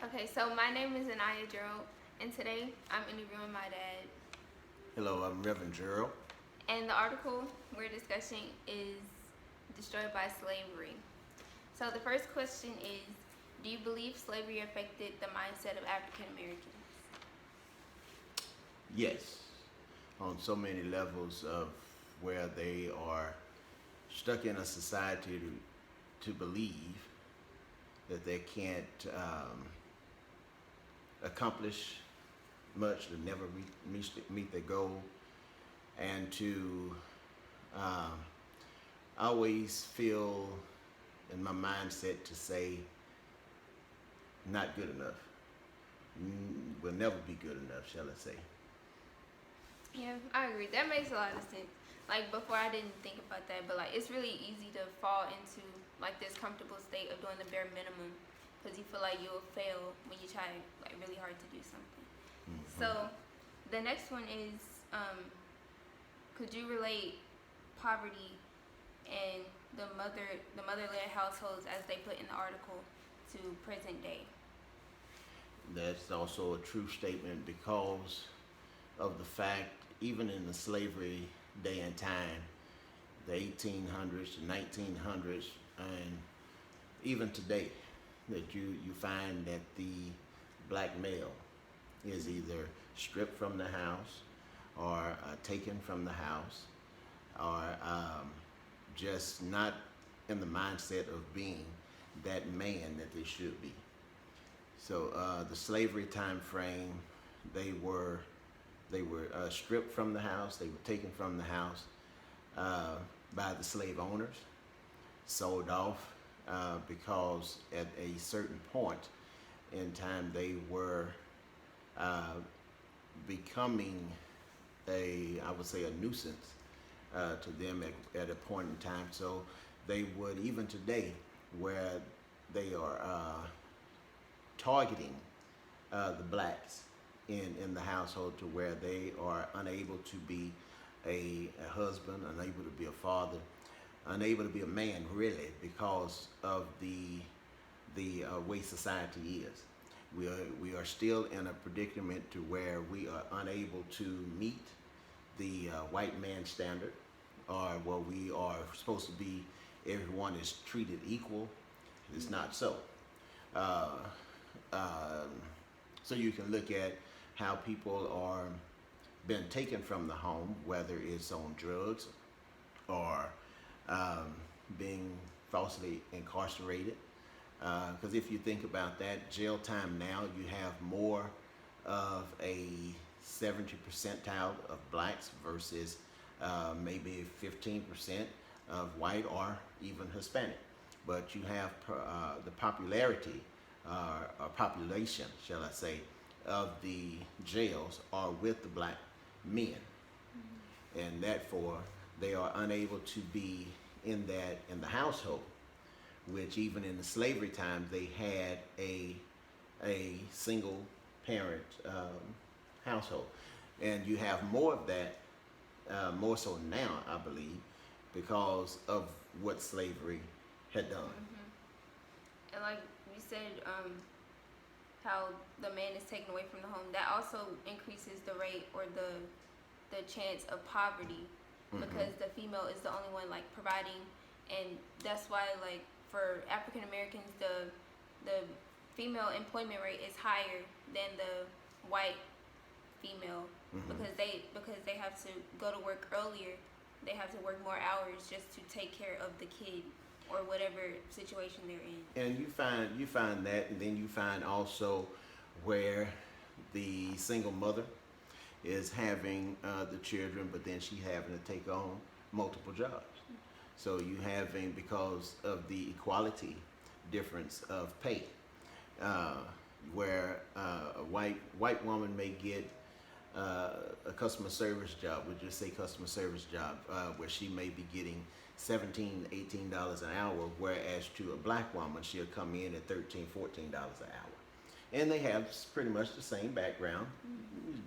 Okay, so my name is Anaya Gerald, and today I'm interviewing my dad. Hello, I'm Reverend Gerald. And the article we're discussing is Destroyed by Slavery. So the first question is, do you believe slavery affected the mindset of African Americans? Yes, on so many levels of where they are stuck in a society to believe that they can't accomplish much, to never meet their goal, and to um, always feel in my mindset to say, not good enough, will never be good enough, shall I say. Yeah, I agree. That makes a lot of sense. Like before, I didn't think about that, but like it's really easy to fall into like this comfortable state of doing the bare minimum because you feel like you'll fail when you try like really hard to do something. Mm-hmm. So the next one is, could you relate poverty and the mother-led households as they put in the article to present day? That's also a true statement because of the fact, even in the slavery day and time, the 1800s, the 1900s, and even today, that you find that the black male is either stripped from the house or taken from the house or just not in the mindset of being that man that they should be. So the slavery time frame, they were stripped from the house. They were taken from the house uh, by the slave owners, sold off because at a certain point in time they were uh, becoming I would say, a nuisance to them at a point in time. So they would, even today, where they are targeting the blacks in the household to where they are unable to be a husband, unable to be a father, unable to be a man really because of the way society is. We are still in a predicament to where we are unable to meet the white man standard, or where we are supposed to be everyone is treated equal. It's not so. Uh, um, so you can look at how people are been taken from the home, whether it's on drugs or um, being falsely incarcerated. Because if you think about that, jail time now, you have more of a 70 percentile of blacks versus maybe 15% of white or even Hispanic. But you have the popularity or population, shall I say, of the jails are with the black men, and therefore they are unable to be in the household, which even in the slavery times they had a single parent household, and you have more of that, more so now, I believe, because of what slavery had done. And like you said, how the man is taken away from the home, that also increases the rate or the chance of poverty Mm-hmm. because the female is the only one like providing, and that's why like for African Americans the female employment rate is higher than the white female Mm-hmm. because they have to go to work earlier. They have to work more hours just to take care of the kid or whatever situation they're in. And you find that, and then you find also where the single mother is having the children, but then she having to take on multiple jobs. So you having, because of the equality difference of pay, uh, where a white woman may get a customer service job, we'll just say customer service job, where she may be getting $17, $18 an hour, whereas to a black woman, she'll come in at $13, $14 an hour. And they have pretty much the same background,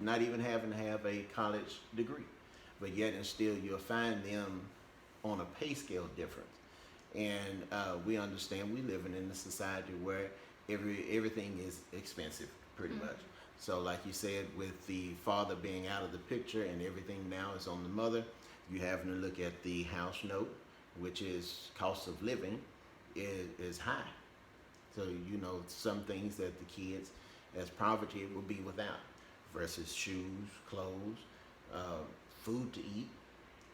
not even having to have a college degree. But yet and still, you'll find them on a pay scale difference. And we understand we living in a society where everything is expensive pretty Mhm. much. So like you said, with the father being out of the picture and everything now is on the mother, you having to look at the house note, which is cost of living is high. So you know some things that the kids as poverty will be without versus shoes, clothes, uh, food to eat,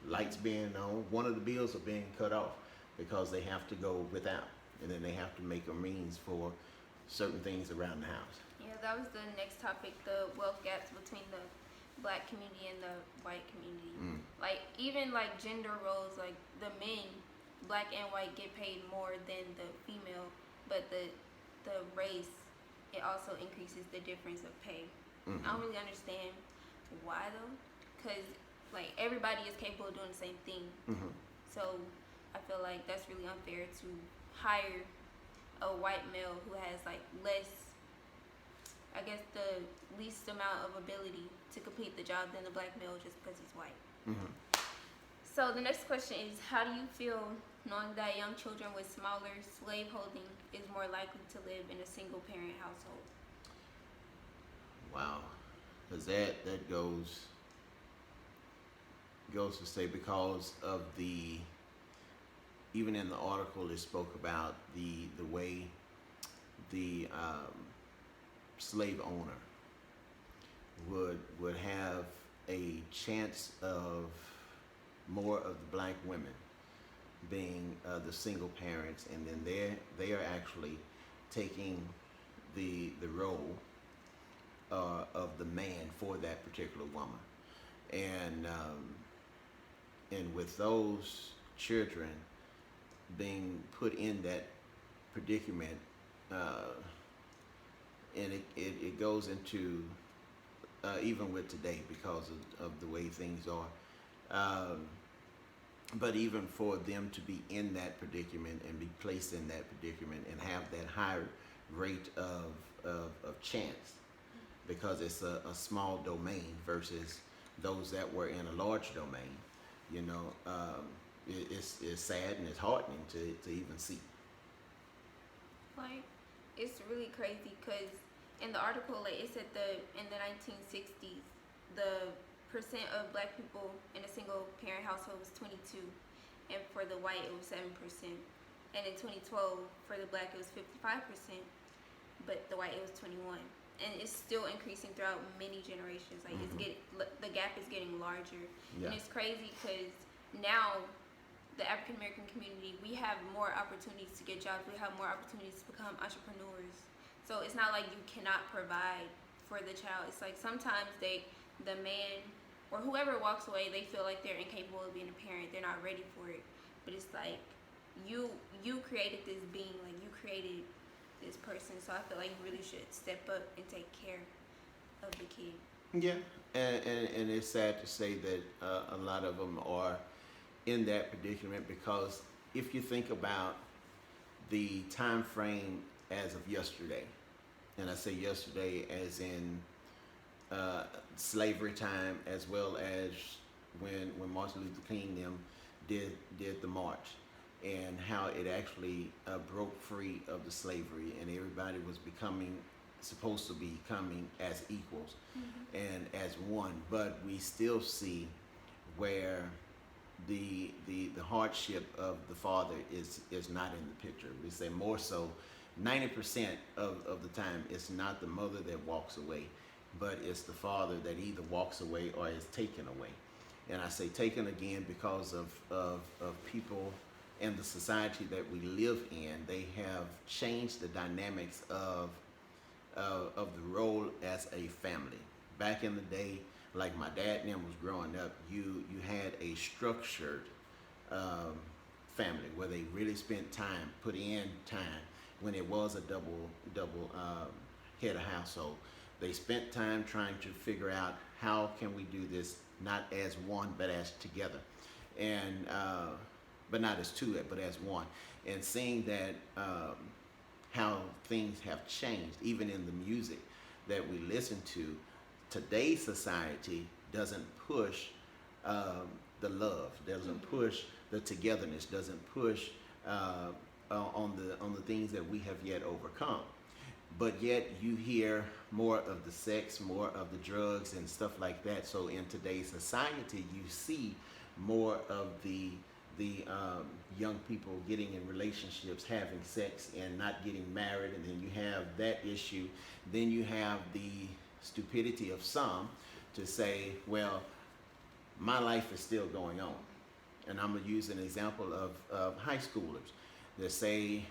lights being on. One of the bills are being cut off because they have to go without, and then they have to make a means for certain things around the house. Yeah, that was the next topic, the wealth gaps between the black community and the white community. Mm. Like even like gender roles, like the men, black and white, get paid more than the female, but the race, it also increases the difference of pay. Mm-hmm. I don't really understand why though, because like everybody is capable of doing the same thing. Mm-hmm. So I feel like that's really unfair to hire a white male who has like less, I guess, the least amount of ability to complete the job than the black male just because he's white. Mm-hmm. So the next question is, how do you feel knowing that young children with smaller slaveholding is more likely to live in a single parent household? Wow, because that goes to say because of the even in the article it spoke about the way the slave owner would have a chance of more of the black women being the single parents, and then they are actually taking the role of the man for that particular woman, and with those children being put in that predicament, and it goes into even with today because of the way things are. But even for them to be in that predicament and be placed in that predicament and have that high rate of chance because it's a small domain versus those that were in a large domain, you know, it's sad and it's heartening to even see. Like, it's really crazy because in the article, like it said in the 1960s, the percent of black people in a single parent household was 22, and for the white it was 7%, and in 2012 for the black it was 55%, but the white it was 21, and it's still increasing throughout many generations. Like the gap is getting larger, Yeah. and it's crazy because now the African American community, we have more opportunities to get jobs. We have more opportunities to become entrepreneurs. So it's not like you cannot provide for the child. It's like sometimes the man or whoever walks away, they feel like they're incapable of being a parent. They're not ready for it. But it's like you created this being, like you created this person. So I feel like you really should step up and take care of the kid. Yeah, and it's sad to say that a lot of them are in that predicament because if you think about the time frame as of yesterday, and I say yesterday as in slavery time as well as when Martin Luther King them did the march, and how it actually broke free of the slavery and everybody was supposed to be coming as equals and as one, but we still see where the hardship of the father is not in the picture. We say more so 90% of the time it's not the mother that walks away, but it's the father that either walks away or is taken away. And I say taken again because of people and the society that we live in. They have changed the dynamics of the role as a family. Back in the day, like my dad and them was growing up, you had a structured family where they really spent time, put in time when it was a double head of household. They spent time trying to figure out how can we do this not as one but as together, and but not as two but as one, and seeing that how things have changed even in the music that we listen to. Today's society doesn't push the love, doesn't push the togetherness, doesn't push on the things that we have yet overcome. but yet you hear more of the sex, more of the drugs and stuff like that. So in today's society, you see more of the young people getting in relationships, having sex, and not getting married, and then you have that issue. Then you have the stupidity of some to say, well, my life is still going on. And I'm going to use an example of high schoolers that say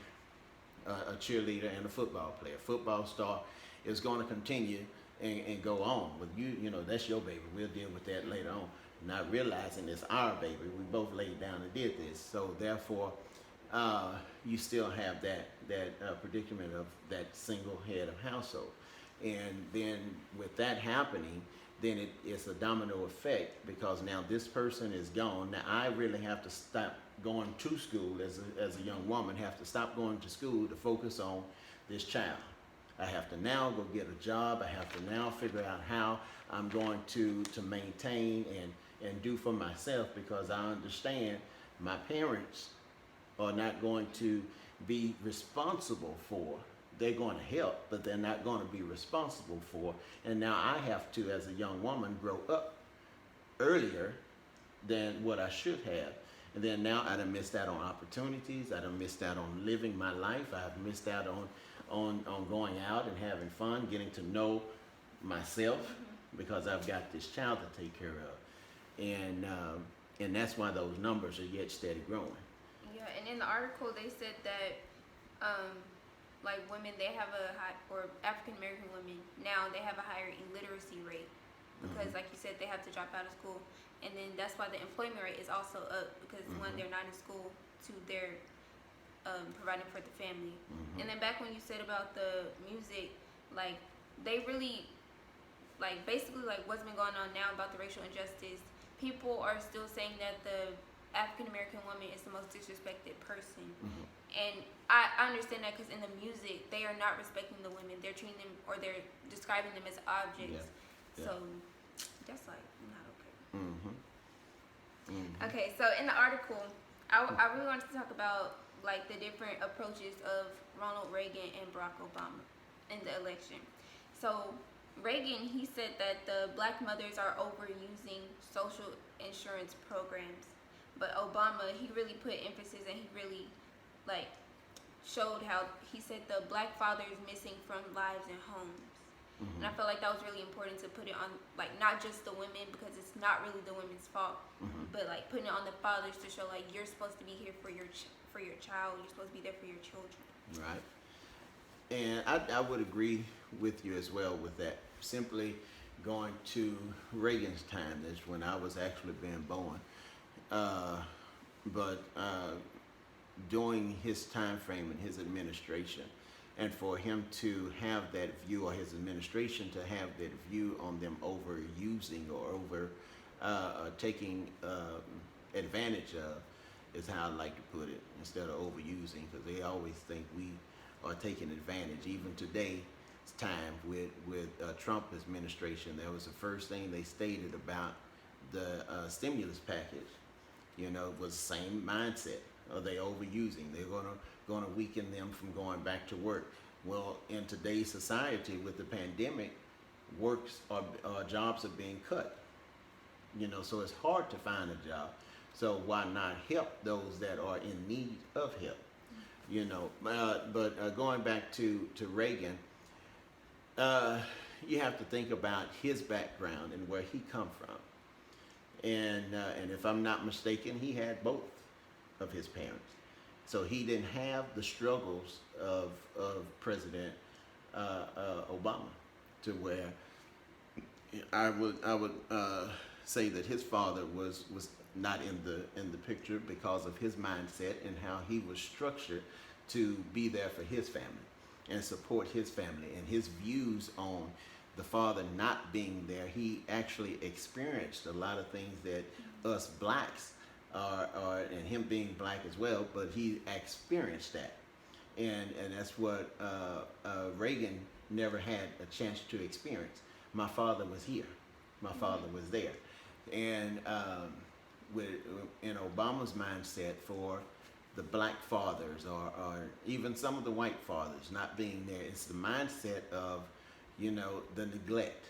a cheerleader and a football player, football star is going to continue and go on. But you know, that's your baby. We'll deal with that later on. Not realizing it's our baby. We both laid down and did this. So therefore, you still have that predicament of that single head of household. And then with that happening, then it's a domino effect, because now this person is gone. Now I really have to stop going to school as a young woman, have to stop going to school to focus on this child. I have to now go get a job. I have to now figure out how I'm going to maintain and do for myself, because I understand my parents are not going to be responsible for. They're going to help, but they're not going to be responsible for. And now I have to, as a young woman, grow up earlier than what I should have. And then now I done missed out on opportunities. I done missed out on living my life. I've missed out on going out and having fun, getting to know myself, because I've got this child to take care of. And that's why those numbers are yet steady growing. Yeah, and in the article they said that like women, they have a high, or African American women now, they have a higher illiteracy rate because, like you said, they have to drop out of school, and then that's why the employment rate is also up, because when they're not in school, two, they're providing for the family. And then back when you said about the music, like they really, like basically like what's been going on now about the racial injustice, people are still saying that the African American woman is the most disrespected person. And I understand that, because in the music, they are not respecting the women. They're treating them, or they're describing them as objects. So that's like not okay. Okay, so in the article, I really wanted to talk about like the different approaches of Ronald Reagan and Barack Obama in the election. So Reagan, he said that the black mothers are overusing social insurance programs, but Obama, he really put emphasis, and he really like showed how he said the black father is missing from lives and homes. And I felt like that was really important to put it on, like not just the women, because it's not really the women's fault, but like putting it on the fathers to show like you're supposed to be here for your child. You're supposed to be there for your children. Right. And I would agree with you as well with that. Simply going to Reagan's time, that's when I was actually being born. But during his time frame in his administration, and for him to have that view, or his administration to have that view on them overusing or over taking advantage of, is how I like to put it, instead of overusing, because they always think we are taking advantage. Even today's time with Trump administration, that was the first thing they stated about the stimulus package. You know, it was the same mindset. Are they overusing? They're going to weaken them from going back to work. Well, in today's society with the pandemic, jobs are being cut. You know, so it's hard to find a job. So why not help those that are in need of help? You know, but going back to Reagan, you have to think about his background and where he come from. And if I'm not mistaken, he had both of his parents. So he didn't have the struggles of President Obama, to where I would say that his father was not in the picture because of his mindset and how he was structured to be there for his family and support his family, and his views on the father not being there. He actually experienced a lot of things that us blacks and him being black as well, but he experienced that, and that's what Reagan never had a chance to experience. My father was here, my father was there, and in Obama's mindset, for the black fathers or even some of the white fathers not being there. It's the mindset of, the neglect,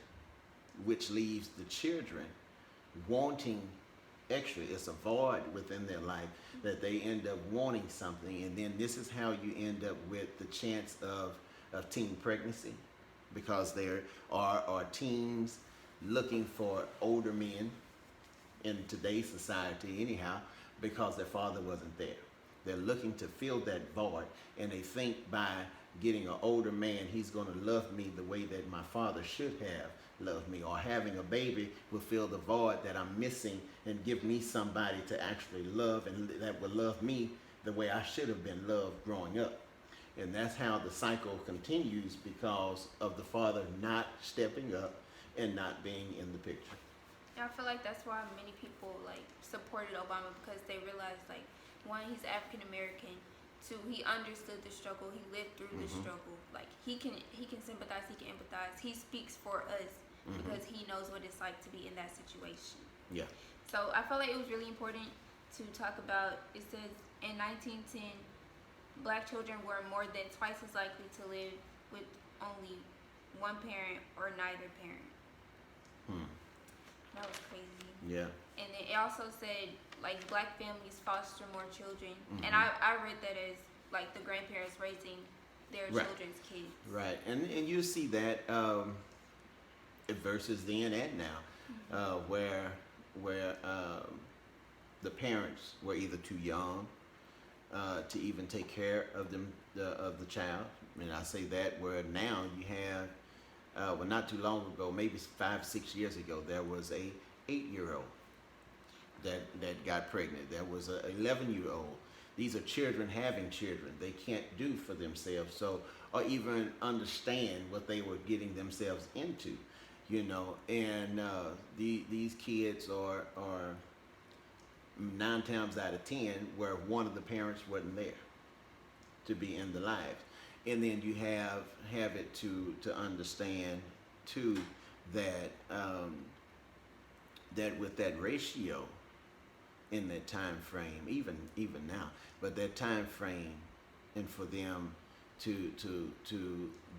which leaves the children wanting extra. It's a void within their life that they end up wanting something, and then this is how you end up with the chance of teen pregnancy, because there are teens looking for older men in today's society anyhow, because their father wasn't there. They're looking to fill that void, and they think by getting an older man, he's going to love me the way that my father should have loved me, or having a baby will fill the void that I'm missing and give me somebody to actually love, and that will love me the way I should have been loved growing up. And that's how the cycle continues, because of the father not stepping up and not being in the picture. Yeah, I feel like that's why many people like supported Obama, because they realized, like, one, he's African American. Two, he understood the struggle. He lived through the struggle. Like, he can sympathize. He can empathize. He speaks for us because he knows what it's like to be in that situation. Yeah. So I felt like it was really important to talk about. It says in 1910, black children were more than twice as likely to live with only one parent or neither parent. That was crazy. Yeah. And then it also said, like, black families foster more children. And I read that as, like, the grandparents raising their children's kids. Right. And you see that versus then and now, where the parents were either too young to even take care of the child. And I say that where now you have, not too long ago, maybe 5-6 years ago, there was a 8-year-old that got pregnant. There was an 11-year-old. These are children having children. They can't do for themselves, so, or even understand what they were getting themselves into, And these kids are 9 times out of 10 where one of the parents wasn't there to be in the lives. And then you have it to understand too that that with that ratio in that time frame, even now, but that time frame, and for them to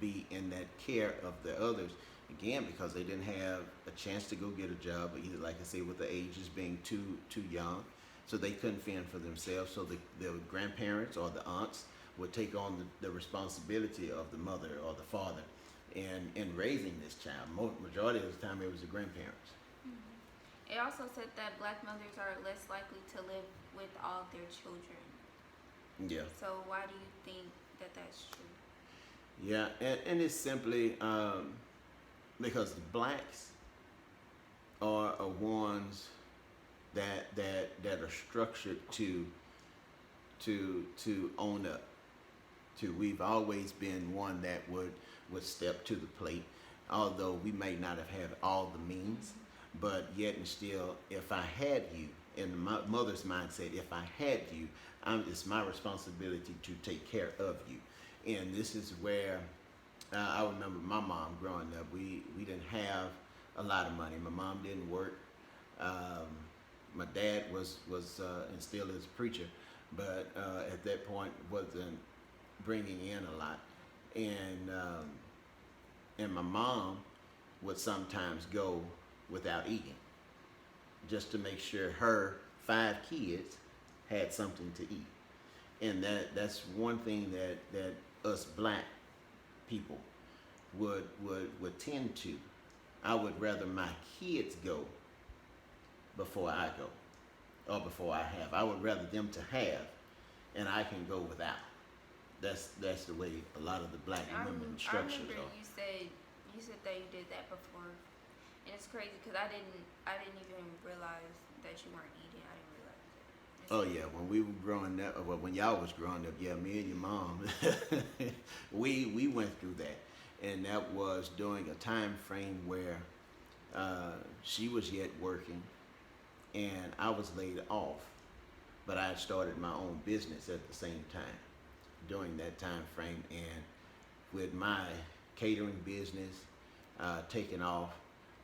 be in that care of the others, again, because they didn't have a chance to go get a job, either, like I say, with the ages being too young, so they couldn't fend for themselves. So the grandparents or the aunts would take on the responsibility of the mother or the father in raising this child. Majority of the time, it was the grandparents. It also said that black mothers are less likely to live with all of their children. Yeah. So why do you think that that's true? Yeah, and it's simply because the blacks are ones that are structured to own up. We've always been one that would step to the plate, although we may not have had all the means, but yet and still, if I had you, in my mother's mindset, if I had you, it's my responsibility to take care of you. And this is where I remember my mom growing up. We didn't have a lot of money. My mom didn't work. My dad was and still is a preacher, but at that point wasn't bringing in a lot. And my mom would sometimes go without eating, just to make sure her 5 kids had something to eat. And that's one thing that us black people would tend to. I would rather my kids go before I go, or before I have. I would rather them to have, and I can go without. That's the way a lot of the black women structures I remember are. you said that you did that before, and it's crazy because I didn't even realize that you weren't eating. I didn't realize it. Oh yeah, when we were growing up, well, when y'all was growing up, yeah, me and your mom, we went through that, and that was during a time frame where she was yet working, and I was laid off, but I had started my own business at the same time during that time frame, and with my catering business taking off,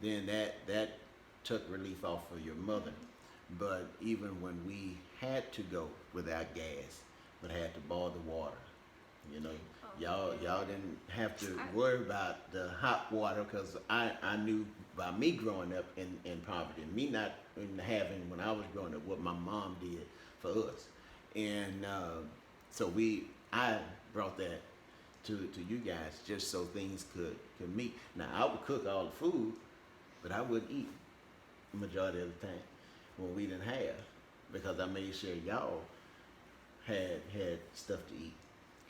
then that took relief off of your mother. But even when we had to go without gas, but had to boil the water. You know, Oh, y'all didn't have to I- worry about the hot water because I knew by me growing up in poverty, and me not in having when I was growing up what my mom did for us, and so I brought that to you guys just so things could meet. Now I would cook all the food, but I wouldn't eat the majority of the time when we didn't have because I made sure y'all had stuff to eat.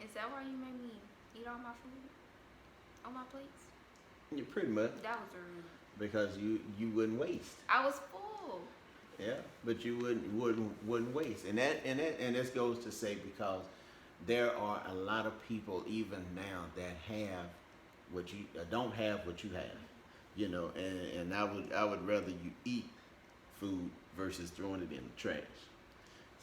Is that why you made me eat all my food on my plates? You pretty much That was rude. because you wouldn't waste. I was full. Yeah, but you wouldn't waste, and this goes to say because there are a lot of people even now that have what you don't have what you have, you know, and I would rather you eat food versus throwing it in the trash.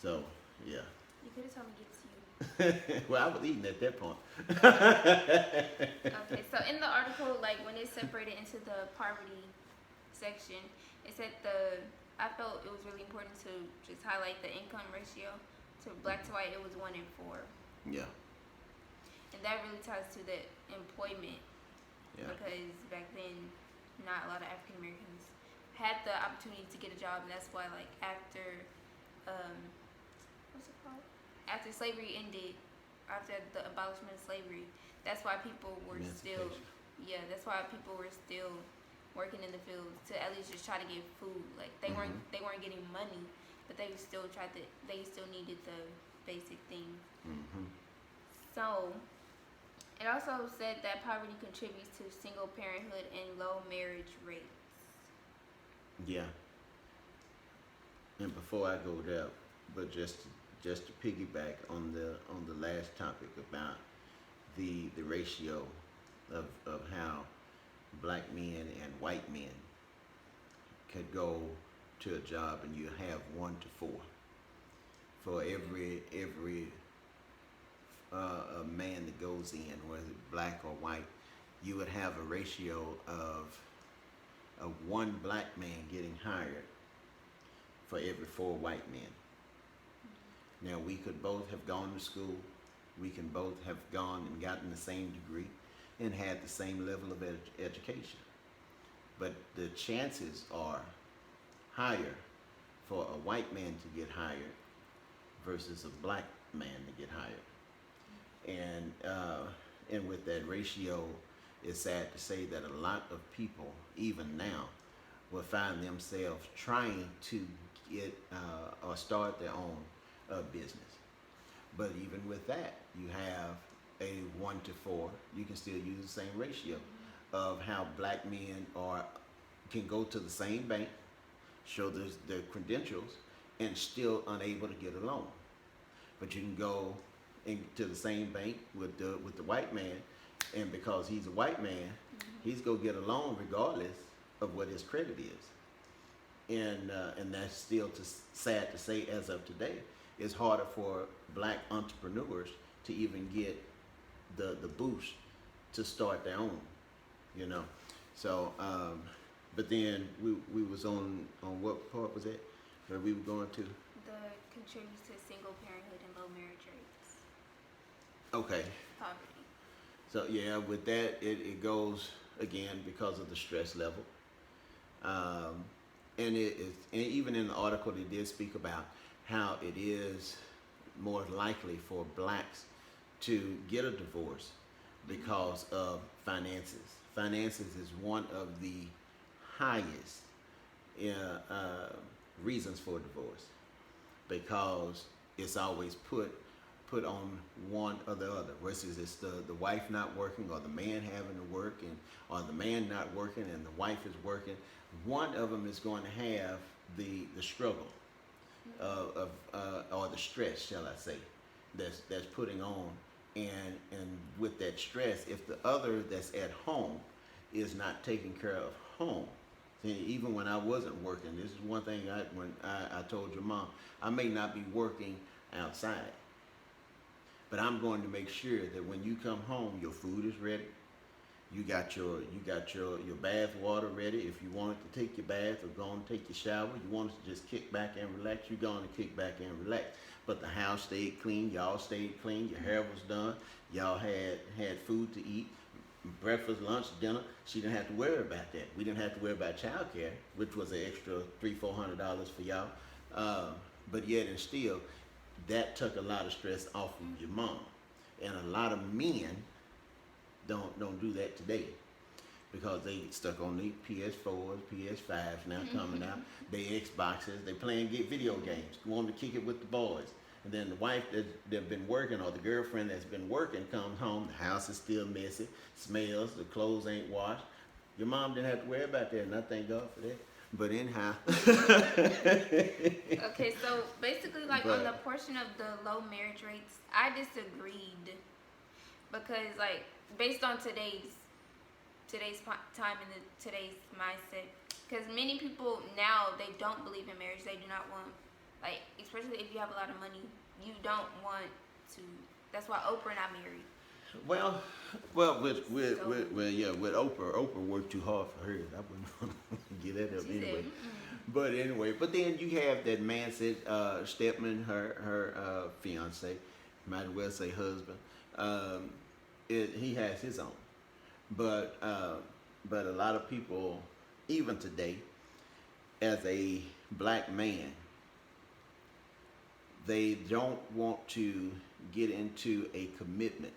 So yeah, You could have told me to give it to you. well I was eating at that point. Okay, so in the article, like when it's separated into the poverty section, it said I felt it was really important to just highlight the income ratio. To black to white, it was 1 in 4, Yeah, and that really ties to the employment yeah, because back then, not a lot of African Americans had the opportunity to get a job, and that's why like after, what's it called? After slavery ended, after the abolishment of slavery, that's why people were still, emancipation. yeah, that's why people were still working in the fields to at least just try to get food. Like they weren't getting money, but they still needed the basic things. Mm-hmm. So it also said that poverty contributes to single parenthood and low marriage rates. Yeah. And before I go there, but just to piggyback on the last topic about the ratio of how black men and white men could go to a job and you have 1 to 4 for every a man that goes in, whether black or white, you would have a ratio of 1 black man getting hired for every 4 white men. Now we could both have gone to school, we can both have gone and gotten the same degree and had the same level of education. But the chances are higher for a white man to get hired versus a black man to get hired. And with that ratio, it's sad to say that a lot of people, even now, will find themselves trying to get or start their own business. But even with that, you have a 1 to 4. You can still use the same ratio of how black men can go to the same bank, show their credentials, and still unable to get a loan. But you can go into the same bank with the white man, and because he's a white man, he's gonna get a loan regardless of what his credit is. And that's still sad to say as of today. It's harder for black entrepreneurs to even get the boost to start their own, you know. So, but then we was on what part was it? Where we were going to? The contributes to single parenthood and low marriage rates. Okay. Poverty. So yeah, with that, it goes again because of the stress level. And and even in the article, they did speak about how it is more likely for blacks to get a divorce because of finances. Finances is one of the highest reasons for divorce because it's always put on one or the other, versus it's the wife not working or the man having to work, or the man not working and the wife is working. One of them is going to have the struggle or the stress, shall I say, that's putting on, and with that stress, if the other that's at home is not taking care of home. See, even when I wasn't working, this is one thing when I told your mom, I may not be working outside, but I'm going to make sure that when you come home, your food is ready, You got your bath water ready. If you wanted to take your bath or go and take your shower, you wanted to just kick back and relax, you're going to kick back and relax. But the house stayed clean, y'all stayed clean, your hair was done, y'all had food to eat, breakfast, lunch, dinner. She didn't have to worry about that. We didn't have to worry about childcare, which was an extra $300-$400 for y'all. But yet and still, that took a lot of stress off of your mom. And a lot of men don't do that today because they stuck on the PS4s, PS5s now coming out. They Xboxes, they playing video games, going to kick it with the boys. And then the wife that's been working or the girlfriend that's been working comes home, the house is still messy, smells, the clothes ain't washed. Your mom didn't have to worry about that, and I thank God for that. But anyhow. Okay, so basically, like on the portion of the low marriage rates, I disagreed because, like, based on today's time and today's mindset, because many people now they don't believe in marriage. They do not want, like, especially if you have a lot of money, you don't want to. That's why Oprah and I married. Well, with Oprah worked too hard for hers. I wouldn't want to get that up anyway. But anyway, but then you have that man said Stepman, her fiance, might as well say husband. He has his own, but a lot of people, even today, as a black man, they don't want to get into a commitment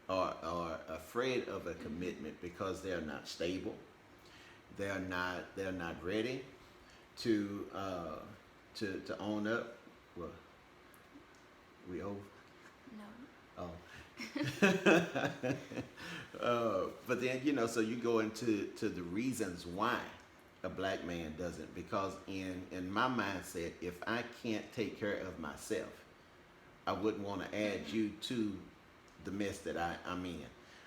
or afraid of a commitment because they're not stable. They're not ready to own up. Well, we over? No. Oh. But then, so you go into the reasons why a black man doesn't, because in my mindset, if I can't take care of myself, I wouldn't want to add you to the mess that I'm in.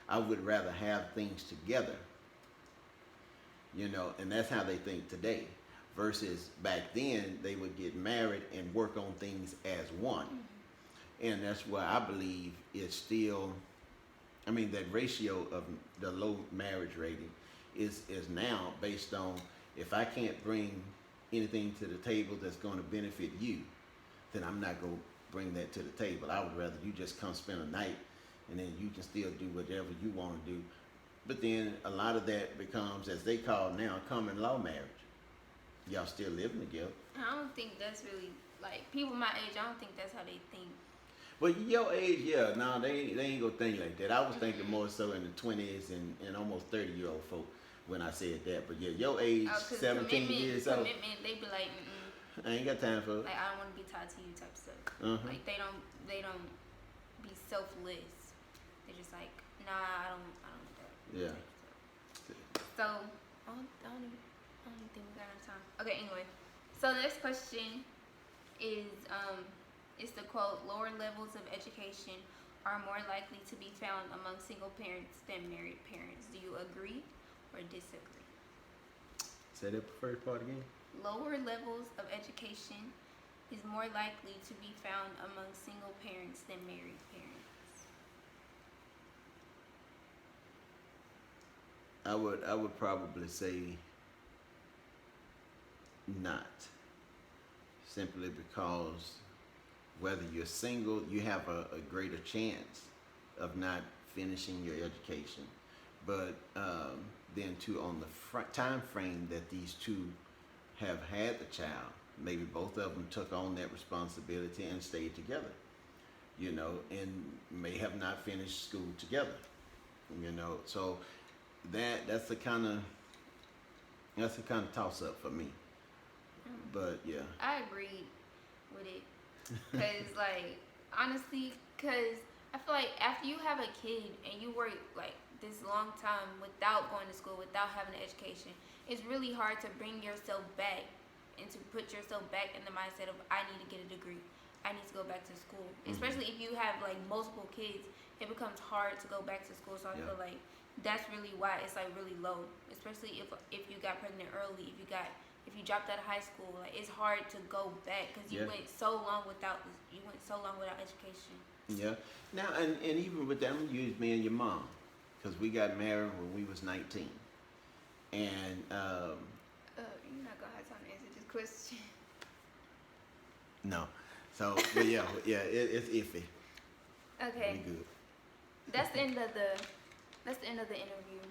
I would rather have things together, and that's how they think today. Versus back then, they would get married and work on things as one. And that's why I believe it's still, that ratio of the low marriage rating is now based on, if I can't bring anything to the table that's going to benefit you, then I'm not going to bring that to the table. I would rather you just come spend a night and then you can still do whatever you want to do. But then a lot of that becomes, as they call now, common law marriage. Y'all still living together. I don't think that's really, like, people my age, I don't think that's how they think. Well, your age, they ain't gonna think like that. I was thinking more so in the 20s and almost 30-year-old folk when I said that. But yeah, your age, 17 years old. Commitment, they be like, I ain't got time for it. Like, I don't want to be tied to you type stuff. Like, they don't be selfless. They're just like, nah, I don't want that. Yeah. So, I don't even think we got enough time. Okay, anyway. So the next question is, it's the quote, lower levels of education are more likely to be found among single parents than married parents. Do you agree or disagree? Say that first part again. Lower levels of education is more likely to be found among single parents than married parents. I would probably say not. Simply because whether you're single, you have a greater chance of not finishing your education. But then too, on the time frame that these two have had the child, maybe both of them took on that responsibility and stayed together, and may have not finished school together, so that's the kind of toss up for me. But yeah, I agreed with it, cause like honestly, cause I feel like after you have a kid and you work like this long time without going to school, without having an education, it's really hard to bring yourself back and to put yourself back in the mindset of, I need to get a degree, I need to go back to school. Especially if you have like multiple kids, it becomes hard to go back to school. So I feel like that's really why it's like really low. Especially if you got pregnant early, if you dropped out of high school, like it's hard to go back because you went so long without education. Yeah. Now and even with that, I'm gonna use me and your mom, because we got married when we was 19, and You're not gonna have time to answer this question. no, so but yeah, it's iffy. Okay, We good. that's the end of the interview.